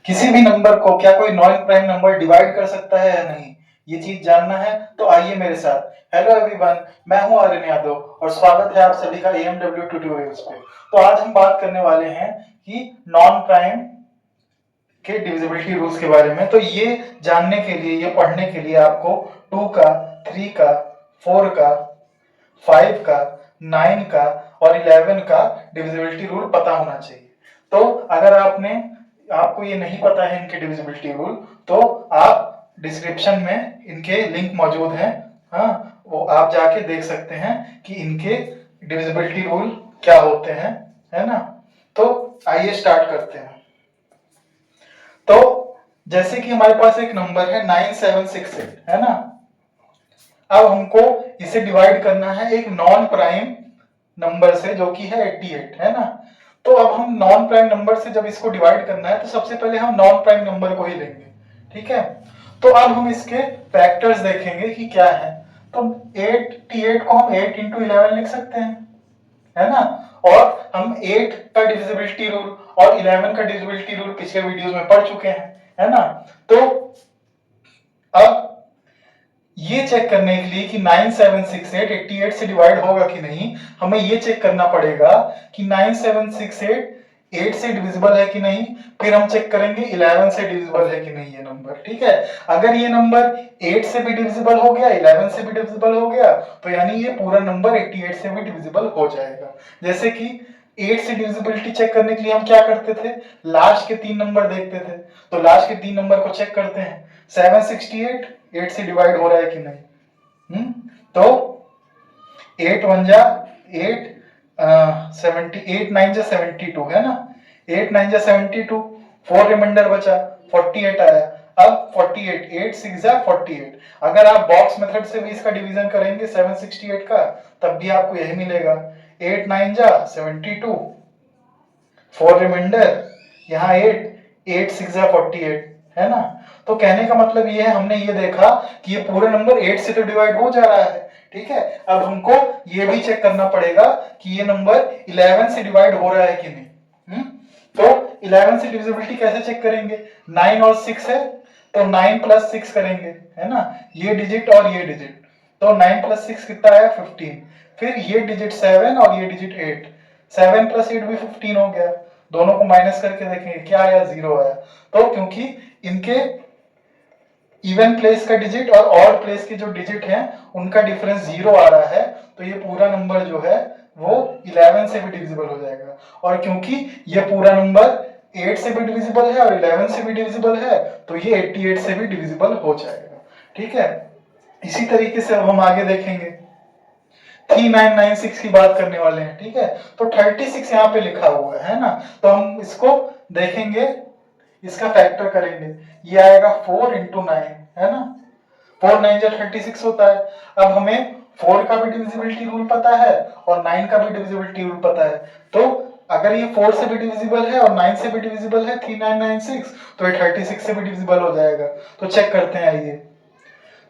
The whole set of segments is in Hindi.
किसी भी नंबर को क्या कोई नॉन प्राइम नंबर डिवाइड कर सकता है या नहीं, ये चीज जानना है तो आइए मेरे साथ। हेलो एवरीवन, मैं हूं आर्यन यादव और स्वागत है आप सभी का AMW ट्यूटोरियल्स पे। तो आज हम बात करने वाले हैं कि नॉन प्राइम के डिविजिबिलिटी रूल्स के बारे में। तो ये जानने के लिए, ये पढ़ने के लिए आपको 2 का, 3 का, 4 का, 5 का, 9 का और 11 का डिविजिबिलिटी रूल पता होना चाहिए। तो अगर आपको ये नहीं पता है इनके डिविजिबिलिटी रूल, तो आप डिस्क्रिप्शन में इनके लिंक मौजूद हैं, हाँ, वो आप जाके देख सकते हैं कि इनके डिविजिबिलिटी रूल क्या होते हैं, है ना। तो आइए स्टार्ट करते हैं। तो जैसे कि हमारे पास एक नंबर है 9768, है ना। अब हमको इसे डिवाइड करना है एक नॉन प्राइम नंबर से जो कि है 88, है ना। तो अब हम नॉन प्राइम नंबर से जब इसको डिवाइड करना है तो सबसे पहले हम नॉन प्राइम नंबर को ही लेंगे, ठीक है। तो अब हम इसके फैक्टर्स देखेंगे कि क्या है। तो 88 को हम 8 इंटू 11 लिख सकते हैं, है ना। और हम 8 का डिविजिबिलिटी रूल और 11 का डिविजिबिलिटी रूल पिछले वीडियोस में पढ़ चुके हैं, है ना। तो अब ये चेक करने के लिए कि 9768 88 से डिवाइड होगा कि नहीं, हमें ये चेक करना पड़ेगा कि 9768 8 से डिविजिबल है कि नहीं। फिर हम चेक करेंगे 11 से डिविजिबल है कि नहीं ये नंबर, ठीक है। अगर ये नंबर 8 से भी डिविजिबल हो गया, 11 से भी डिविजिबल हो गया, तो यानी ये पूरा नंबर 88 से भी डिविजिबल हो जाएगा। जैसे कि 8 से डिविजिबिलिटी चेक करने के लिए हम क्या करते थे, लास्ट के 3 नंबर देखते थे। तो लास्ट के 3 नंबर को चेक करते हैं। 768 8 से डिवाइड हो रहा है कि नहीं। तो 8 1 जा 8, 78 9 जा 72, है ना। 8 9 जा 72, 4 रिमाइंडर बचा, 48 आया। अब 48 8 6 जा 48। अगर आप बॉक्स मेथड से भी इसका डिवीजन करेंगे 768 का, तब भी आपको यही मिलेगा। 8 9 जा 72, 4 रिमाइंडर, यहाँ 8 8 6 जा 48, है ना। तो कहने का मतलब ये है, हमने ये देखा कि ये पूरा नंबर 8 से तो डिवाइड हो जा रहा है, ठीक है। अब हमको ये भी चेक करना पड़ेगा कि ये नंबर 11 से डिवाइड हो रहा है कि नहीं। तो 11 से डिविजिबिलिटी कैसे चेक करेंगे, 9 और 6 है तो 9 प्लस 6 करेंगे, है ना। ये डिजिट और ये डिजिट, तो 9 प्लस 6 कितना आया 15। फिर ये डिजिट 7 और ये डिजिट 8, 7 प्लस 8 भी 15 हो गया। दोनों को माइनस करके देखेंगे क्या आया, 0 आया। तो क्योंकि इनके इवन प्लेस का डिजिट और ऑड प्लेस के जो डिजिट हैं उनका डिफरेंस 0 आ रहा है, तो ये पूरा नंबर जो है वो 11 से भी डिविजिबल हो जाएगा। और क्योंकि ये पूरा नंबर 8 से भी डिविजिबल है और 11 से भी डिविजिबल है, तो ये 88 से भी डिविजिबल हो जाएगा, ठीक है। इसी तरीके से अब हम आगे देखेंगे, 3996 की बात करने वाले हैं, ठीक है। तो 36 यहाँ पे लिखा हुआ है ना। तो हम इसको देखेंगे, इसका फैक्टर करेंगे, ये आएगा 4 इंटू 9, है ना। 4 9 जा 36 होता है। अब हमें 4 का भी डिविजिबिलिटी रूल पता है और 9 का भी डिविजिबिलिटी रूल पता है। तो अगर ये 4 से भी डिविजिबल है और 9 से भी डिविजिबल है 3996, तो ये 36 से भी डिविजिबल हो जाएगा। तो चेक करते हैं आइए।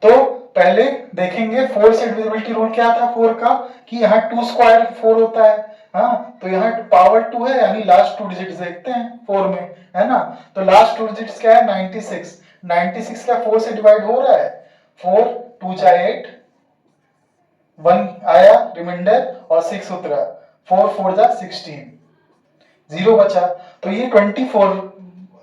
तो पहले देखेंगे 4 से डिविजिबिलिटी रूल क्या था 4 का, कि यहाँ 2 स्क्वायर 4 होता है, हाँ। तो यहाँ पावर 2 है, यानी लास्ट 2 डिजिट्स देखते हैं 4 में, है ना। तो लास्ट 2 डिजिट्स क्या है 96, 96 क्या 4 से डिवाइड हो रहा है, 4 2 जा 8, 1 आया रिमाइंडर और 6 उतरा, 4 4 जा 16, 0 बचा। तो ये 24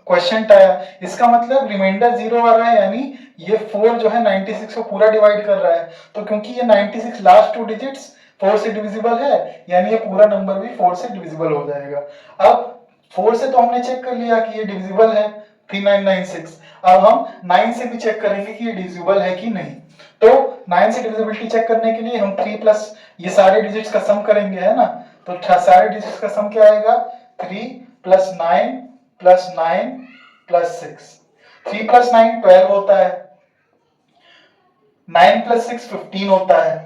क्वेश्चन आया। इसका मतलब रिमाइंडर 0 आ रहा है, यानी ये 4 जो है 96 को पूरा डिवाइड कर रहा है। तो क्योंकि ये 96 लास्ट 2 डिजिट्स 4 से डिविजिबल है, यानी ये पूरा नंबर भी 4 से डिविजिबल हो जाएगा। अब 4 से तो हमने चेक कर लिया कि ये डिविजिबल है 3996। अब हम 9 से भी चेक करेंगे कि ये डिविजिबल है कि नहीं। तो 9 से डिविजिबिलिटी चेक करने के लिए हम 3 प्लस ये सारे डिजिट्स का सम करेंगे, है ना। तो सारे डिजिट्स का सम क्या आएगा, 3 प्लस 9 प्लस 9 प्लस 6, 3 प्लस 9 12 होता है, 9 प्लस 6 15 होता है।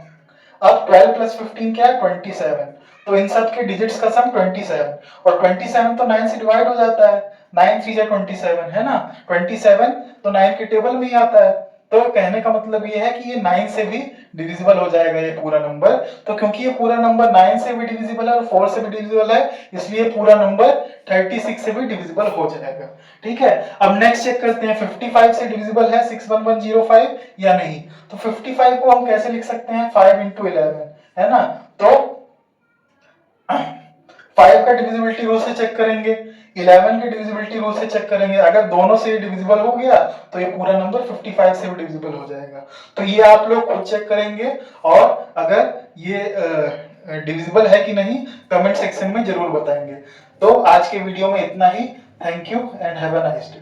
अब 12 प्लस 15 क्या है 27। तो इन सब के डिजिट्स का सम 27, और 27 तो 9 से डिवाइड हो जाता है, 9 3 जा 27, है ना। 27 तो 9 के टेबल में ही आता है, तो कहने का मतलब ये है कि ये 9 से भी डिविजिबल हो जाएगा ये पूरा नंबर। तो क्योंकि ये पूरा नंबर 9 से भी डिविजिबल है और 4 से भी डिविजिबल है, इसलिए पूरा नंबर 36 से भी डिविजिबल हो जाएगा। ठीक है, अब नेक्स्ट चेक करते हैं 55 से डिविजिबल है 61105 या नहीं। तो 55 को हम कैसे लिख सकते हैं, 5 इंटू 11, है ना। तो 5 का डिविजिबिलिटी रूल से चेक करेंगे, 11 के डिविजिबिलिटी रूल से चेक करेंगे, अगर दोनों से डिविजिबल हो गया तो ये पूरा नंबर 55 से भी डिविजिबल हो जाएगा। तो ये आप लोग खुद चेक करेंगे, और अगर ये डिविजिबल है कि नहीं कमेंट सेक्शन में जरूर बताएंगे। तो आज के वीडियो में इतना ही। Thank you and have a nice day.